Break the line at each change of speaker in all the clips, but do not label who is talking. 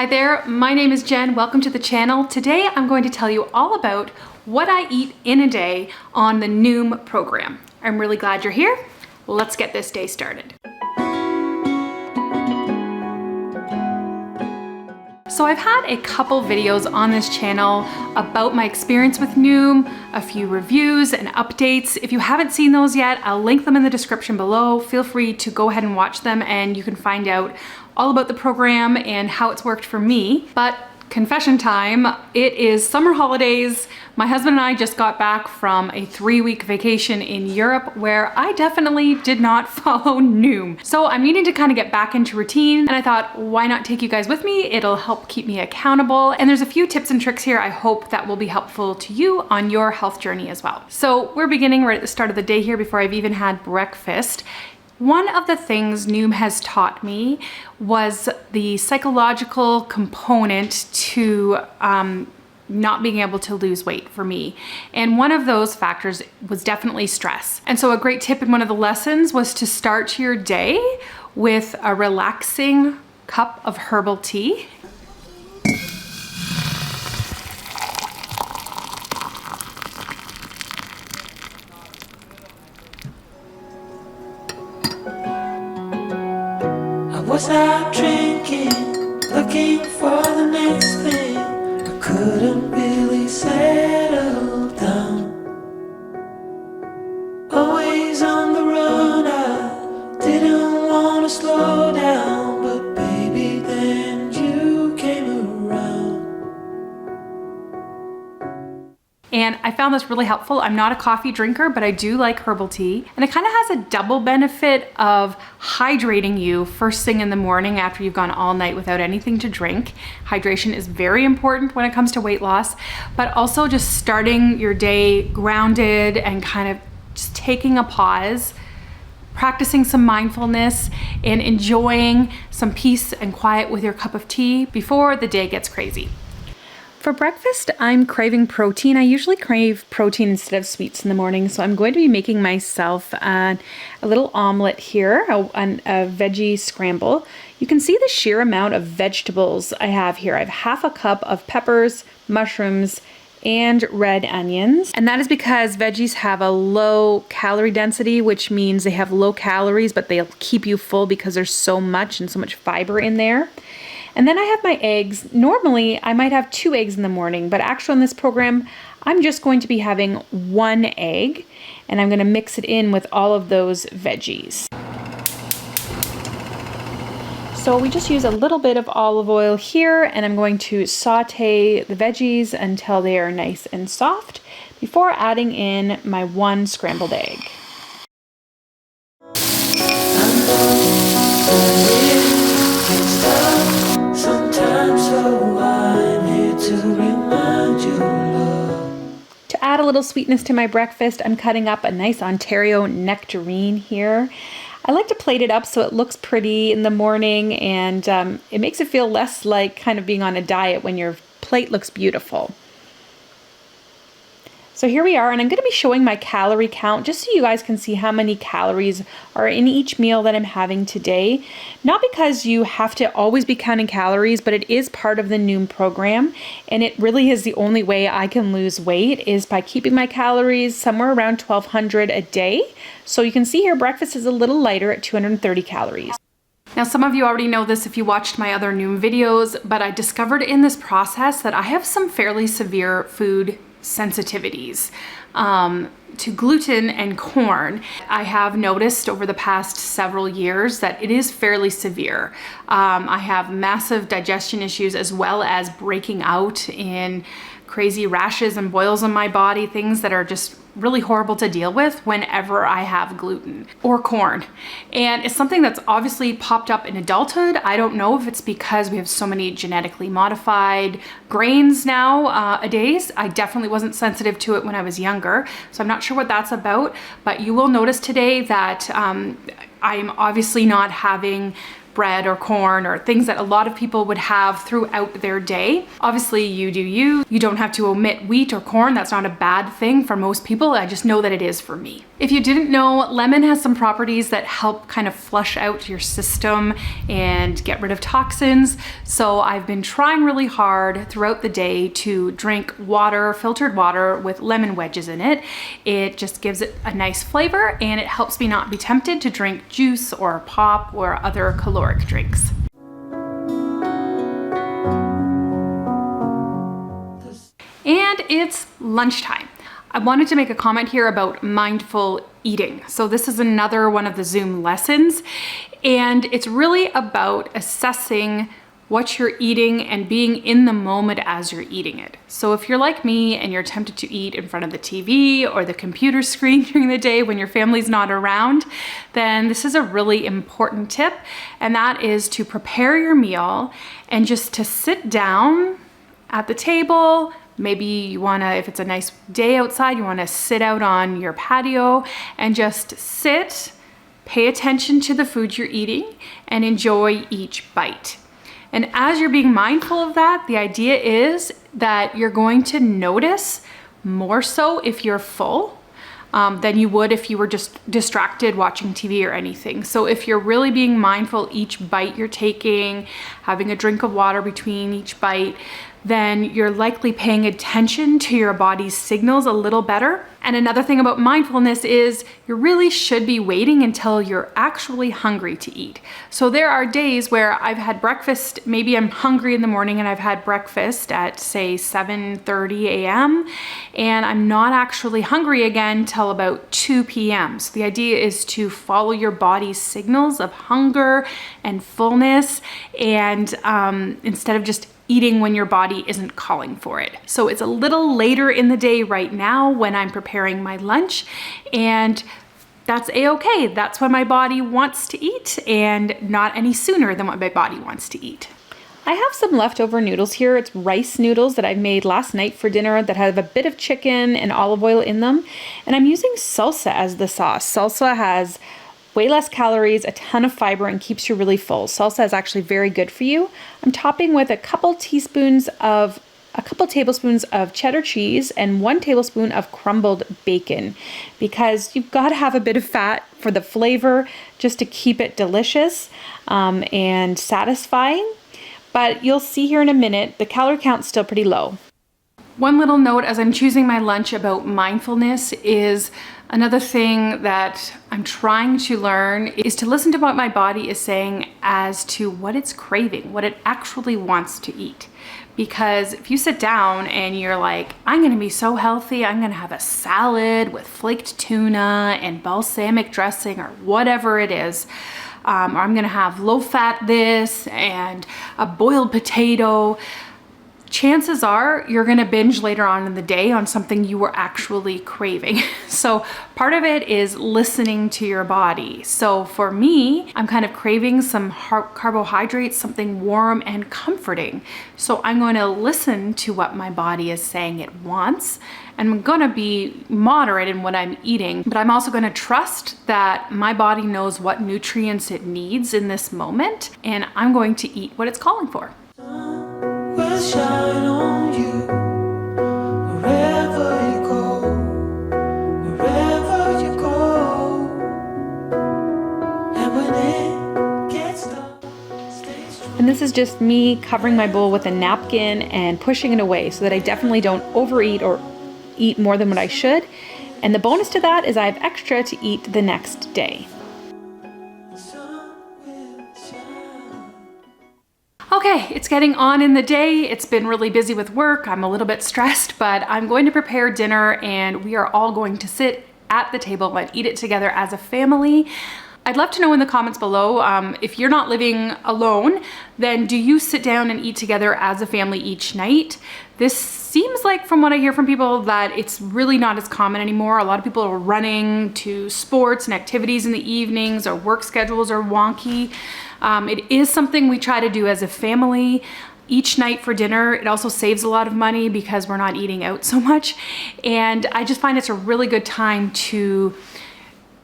Hi there, my name is Jen. Welcome to the channel. Today I'm going to tell you all about what I eat in a day on the NOOM program. I'm really glad you're here. Let's get this day started. So I've had a couple videos on this channel about my experience with NOOM, a few reviews and updates. If you haven't seen those yet, I'll link them in the description below. Feel free to go ahead and watch them and you can find out all about the program and how it's worked for me. But confession time, it is summer holidays. My husband and I just got back from a 3-week vacation in Europe where I definitely did not follow NOOM. So I'm needing to kind of get back into routine and I thought, why not take you guys with me? It'll help keep me accountable. And there's a few tips and tricks here I hope that will be helpful to you on your health journey as well. So we're beginning right at the start of the day here before I've even had breakfast. One of the things NOOM has taught me was the psychological component to not being able to lose weight for me. And one of those factors was definitely stress. And so a great tip in one of the lessons was to start your day with a relaxing cup of herbal tea.
Was out drinking, looking for the next thing. I couldn't really settle down. Always on the run, I didn't want to slow down. But baby, then you came around.
And I found this really helpful. I'm not a coffee drinker, but I do like herbal tea. And it kind of has a double benefit of hydrating you first thing in the morning after you've gone all night without anything to drink. Hydration is very important when it comes to weight loss, but also just starting your day grounded and kind of just taking a pause, practicing some mindfulness and enjoying some peace and quiet with your cup of tea before the day gets crazy. For breakfast, I'm craving protein. I usually crave protein instead of sweets in the morning, so I'm going to be making myself a little omelet here, a veggie scramble. You can see the sheer amount of vegetables I have here. I have half a cup of peppers, mushrooms, and red onions. And that is because veggies have a low calorie density, which means they have low calories, but they'll keep you full because there's so much and so much fiber in there. And then I have my eggs. Normally, I might have 2 eggs in the morning, but actually in this program, I'm just going to be having 1 egg, and I'm going to mix it in with all of those veggies. So we just use a little bit of olive oil here, and I'm going to saute the veggies until they are nice and soft before adding in my 1 scrambled egg. To add a little sweetness to my breakfast, I'm cutting up a nice Ontario nectarine here. I like to plate it up so it looks pretty in the morning and it makes it feel less like kind of being on a diet when your plate looks beautiful. So here we are, and I'm going to be showing my calorie count just so you guys can see how many calories are in each meal that I'm having today. Not because you have to always be counting calories, but it is part of the NOOM program, and it really is the only way I can lose weight is by keeping my calories somewhere around 1,200 a day. So you can see here breakfast is a little lighter at 230 calories. Now, some of you already know this if you watched my other NOOM videos, but I discovered in this process that I have some fairly severe food sensitivities to gluten and corn. I have noticed over the past several years that it is fairly severe. I have massive digestion issues as well as breaking out in crazy rashes and boils on my body, things that are just really horrible to deal with whenever I have gluten or corn. And it's something that's obviously popped up in adulthood. I don't know if it's because we have so many genetically modified grains nowadays. I definitely wasn't sensitive to it when I was younger, so I'm not sure what that's about, but you will notice today that I'm obviously not having bread or corn or things that a lot of people would have throughout their day. Obviously you do you. You don't have to omit wheat or corn. That's not a bad thing for most people. I just know that it is for me. If you didn't know, lemon has some properties that help kind of flush out your system and get rid of toxins. So I've been trying really hard throughout the day to drink water, filtered water with lemon wedges in it. It just gives it a nice flavor and it helps me not be tempted to drink juice or pop or other caloric drinks. And it's lunchtime. I wanted to make a comment here about mindful eating. So this is another one of the Zoom lessons, and it's really about assessing what you're eating and being in the moment as you're eating it. So if you're like me and you're tempted to eat in front of the TV or the computer screen during the day when your family's not around, then this is a really important tip, and that is to prepare your meal and just to sit down at the table. Maybe you wanna, if it's a nice day outside, you wanna sit out on your patio and just sit, pay attention to the food you're eating, and enjoy each bite. And as you're being mindful of that, the idea is that you're going to notice more so if you're full than you would if you were just distracted watching TV or anything. So if you're really being mindful each bite you're taking, having a drink of water between each bite, then you're likely paying attention to your body's signals a little better. And another thing about mindfulness is you really should be waiting until you're actually hungry to eat. So there are days where I've had breakfast, maybe I'm hungry in the morning and I've had breakfast at say 7:30 a.m. and I'm not actually hungry again till about 2 p.m. So the idea is to follow your body's signals of hunger and fullness, and instead of just eating when your body isn't calling for it. So it's a little later in the day right now when I'm preparing my lunch, and that's a-okay. That's when my body wants to eat, and not any sooner than what my body wants to eat. I have some leftover noodles here. It's rice noodles that I made last night for dinner that have a bit of chicken and olive oil in them. And I'm using salsa as the sauce. Salsa has way less calories, a ton of fiber, and keeps you really full. Salsa is actually very good for you. I'm topping with a couple tablespoons of cheddar cheese and 1 tablespoon of crumbled bacon, because you've got to have a bit of fat for the flavor just to keep it delicious and satisfying. But you'll see here in a minute, the calorie count's still pretty low. One little note as I'm choosing my lunch about mindfulness is another thing that I'm trying to learn is to listen to what my body is saying as to what it's craving, what it actually wants to eat. Because if you sit down and you're like, I'm gonna be so healthy, I'm gonna have a salad with flaked tuna and balsamic dressing or whatever it is, or I'm gonna have low fat this and a boiled potato, chances are you're gonna binge later on in the day on something you were actually craving. So part of it is listening to your body. So for me, I'm kind of craving some carbohydrates, something warm and comforting. So I'm going to listen to what my body is saying it wants, and I'm gonna be moderate in what I'm eating, but I'm also gonna trust that my body knows what nutrients it needs in this moment, and I'm going to eat what it's calling for.
Will shine on you wherever you go, wherever you go. And when it gets dark, stay strong.
And this is just me covering my bowl with a napkin and pushing it away so that I definitely don't overeat or eat more than what I should. And the bonus to that is I have extra to eat the next day.
The sun will shine.
Okay, it's getting on in the day. It's been really busy with work. I'm a little bit stressed, but I'm going to prepare dinner and we are all going to sit at the table and eat it together as a family. I'd love to know in the comments below, if you're not living alone, then do you sit down and eat together as a family each night? This seems like, from what I hear from people, that it's really not as common anymore. A lot of people are running to sports and activities in the evenings, or work schedules are wonky. It is something we try to do as a family each night for dinner. It also saves a lot of money because we're not eating out so much. And I just find it's a really good time to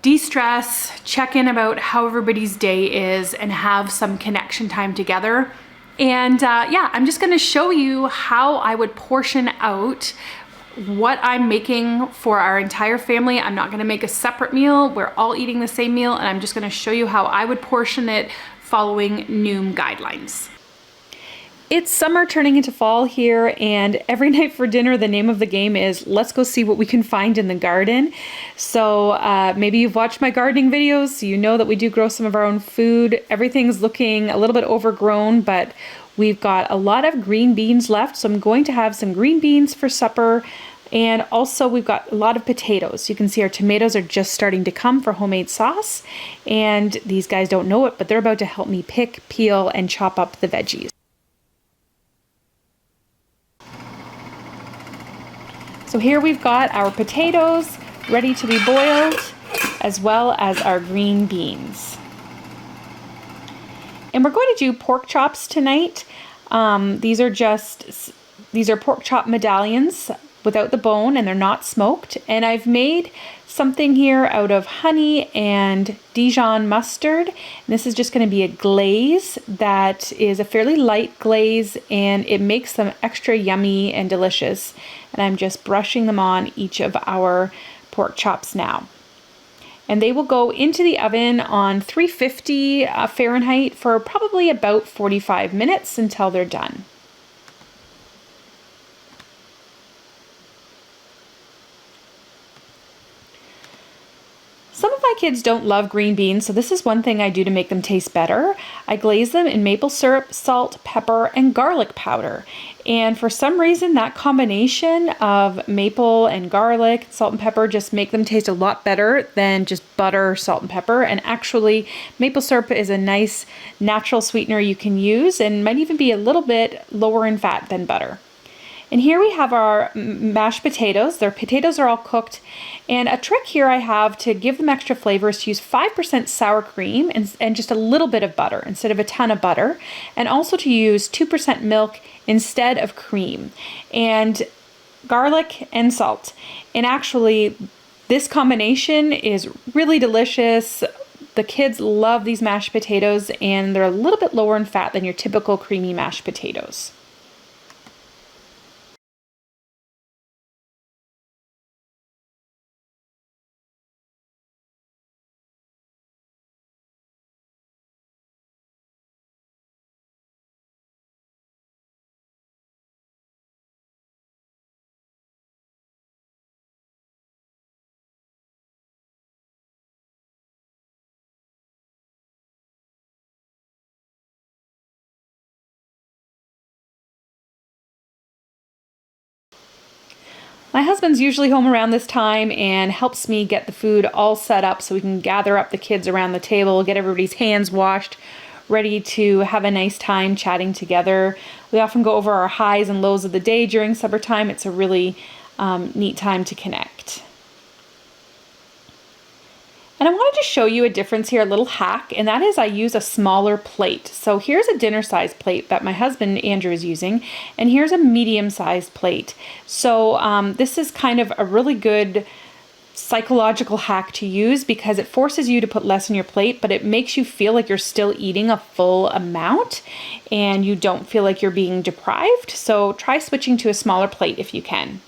de-stress, check in about how everybody's day is, and have some connection time together. And yeah, I'm just gonna show you how I would portion out what I'm making for our entire family. I'm not gonna make a separate meal. We're all eating the same meal, and I'm just gonna show you how I would portion it following NOOM guidelines. It's summer turning into fall here, and every night for dinner the name of the game is let's go see what we can find in the garden. So maybe you've watched my gardening videos, so you know that we do grow some of our own food. Everything's looking a little bit overgrown, but we've got a lot of green beans left, so I'm going to have some green beans for supper. And also we've got a lot of potatoes. You can see our tomatoes are just starting to come for homemade sauce, and these guys don't know it, but they're about to help me pick, peel, and chop up the veggies. So here we've got our potatoes ready to be boiled, as well as our green beans. And we're going to do pork chops tonight. These are pork chop medallions without the bone, and they're not smoked. And I've made something here out of honey and Dijon mustard. And this is just going to be a glaze that is a fairly light glaze, and it makes them extra yummy and delicious. And I'm just brushing them on each of our pork chops now. And they will go into the oven on 350 Fahrenheit for probably about 45 minutes until they're done. Some of my kids don't love green beans, so this is one thing I do to make them taste better. I glaze them in maple syrup, salt, pepper, and garlic powder. And for some reason, that combination of maple and garlic, salt and pepper, just make them taste a lot better than just butter, salt, and pepper. And actually, maple syrup is a nice natural sweetener you can use, and might even be a little bit lower in fat than butter. And here we have our mashed potatoes. Their potatoes are all cooked. And a trick here I have to give them extra flavor is to use 5% sour cream and just a little bit of butter instead of a ton of butter. And also to use 2% milk instead of cream. And garlic and salt. And actually, this combination is really delicious. The kids love these mashed potatoes, and they're a little bit lower in fat than your typical creamy mashed potatoes. My husband's usually home around this time and helps me get the food all set up so we can gather up the kids around the table, get everybody's hands washed, ready to have a nice time chatting together. We often go over our highs and lows of the day during supper time. It's a really neat time to connect. And I wanted to show you a difference here, a little hack, and that is I use a smaller plate. So here's a dinner-sized plate that my husband, Andrew, is using, and here's a medium-sized plate. So this is kind of a really good psychological hack to use because it forces you to put less on your plate, but it makes you feel like you're still eating a full amount and you don't feel like you're being deprived. So try switching to a smaller plate if you can.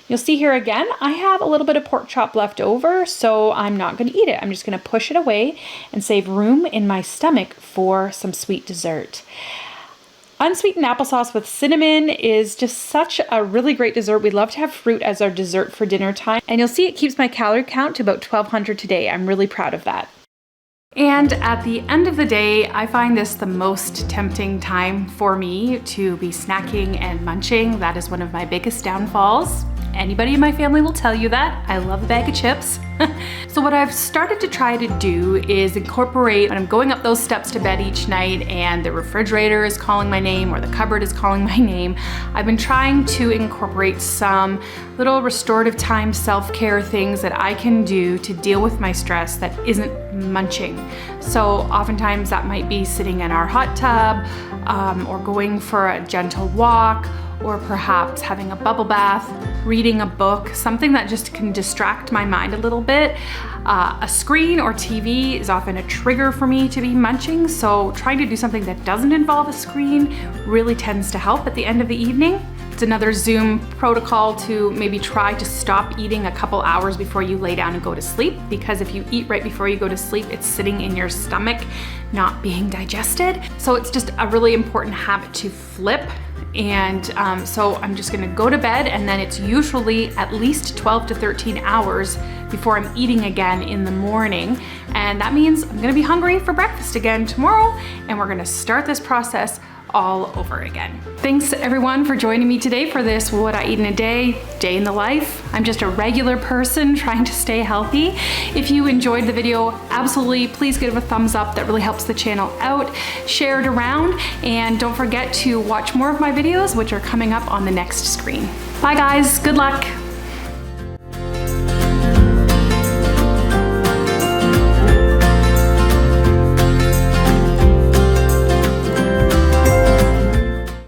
You'll see here again, I have a little bit of pork chop left over, so I'm not going to eat it. I'm just going to push it away and save room in my stomach for some sweet dessert. Unsweetened applesauce with cinnamon is just such a really great dessert. We love to have fruit as our dessert for dinner time. And you'll see it keeps my calorie count to about 1,200 today. I'm really proud of that. And at the end of the day, I find this the most tempting time for me to be snacking and munching. That is one of my biggest downfalls. Anybody in my family will tell you that. I love a bag of chips. So what I've started to try to do is incorporate when I'm going up those steps to bed each night and the refrigerator is calling my name or the cupboard is calling my name, I've been trying to incorporate some little restorative time self-care things that I can do to deal with my stress that isn't munching. So oftentimes that might be sitting in our hot tub or going for a gentle walk, or perhaps having a bubble bath, reading a book, something that just can distract my mind a little bit. A screen or TV is often a trigger for me to be munching, so trying to do something that doesn't involve a screen really tends to help at the end of the evening. It's another Zoom protocol to maybe try to stop eating a couple hours before you lay down and go to sleep, because if you eat right before you go to sleep, it's sitting in your stomach, not being digested. So it's just a really important habit to flip. And so I'm just gonna go to bed, and then it's usually at least 12 to 13 hours before I'm eating again in the morning. And that means I'm gonna be hungry for breakfast again tomorrow, and we're gonna start this process all over again. Thanks everyone for joining me today for this What I Eat in a Day in the life. I'm just a regular person trying to stay healthy. If you enjoyed the video, absolutely please give it a thumbs up. That really helps the channel out. Share it around, and don't forget to watch more of my videos, which are coming up on the next screen. Bye guys, good luck.